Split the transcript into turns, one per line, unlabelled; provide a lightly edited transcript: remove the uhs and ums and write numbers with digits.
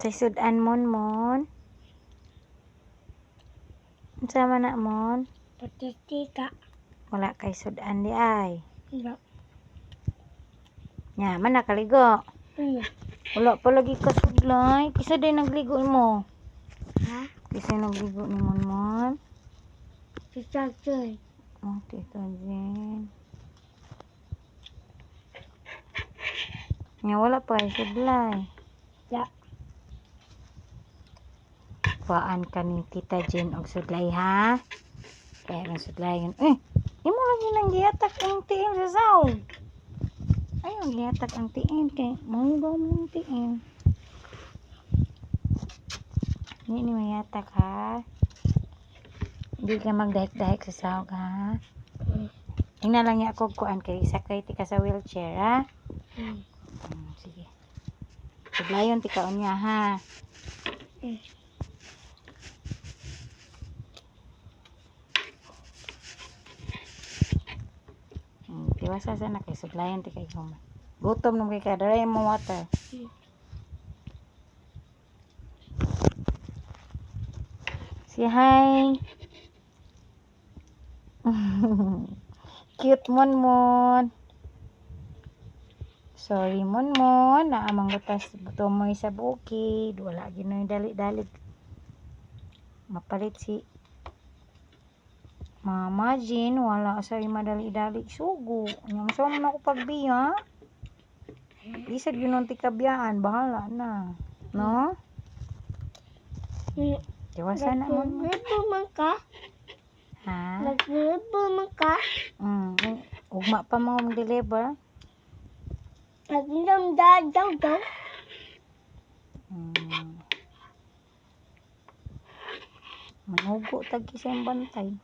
Unsay sudan mon? Unsa man na mon?
Patitika.
Wala kay sudan di ay.
Iya.
Nya man nakaligo.
Iya.
Wala pa lagi ka sudlay. Kisa day nagligo mo.
Ha?
Kisa nagligo ni mon.
Pisakin.
Oh, Tita Jen. Nya wala pa ay sudlay.
Ya.
Kuhaan ka ni Tita Jen og sudlay ha. Kaya ang sudlay yun. Imo lagi nang giyatak ang tiil sa sahog. Ayaw giyatak ang tiil kay manggaw mo ang tiil. Hindi ni mayatak ha. Hindi ka magdahik-dahik sa sahog ha. Tingnan lang niya ako kuhaan kay sakay tika sa wheelchair ha. Sige. Sudlayon tikaon niya ha. Tiwasa sana kay sudlayon tika yung gutom nung kay kadaray mo water. Say hi. Cute mon. Sorry mon. Naamang gutas tumoy sa bukid. Wala ginoy dali-dalig. Mapalit si Mama Jean. Wala sa madali-dalig sugo. Yang so man ako pagbiya. Isad yun ang tikabiyaan. Bahala na. No? Tiwasa na mon.
Nagribo man ka?
Ha?
Nagribo man ka?
Ugma pa mo deliver.
Nagribo daw.
Manugo tag kisang bantay.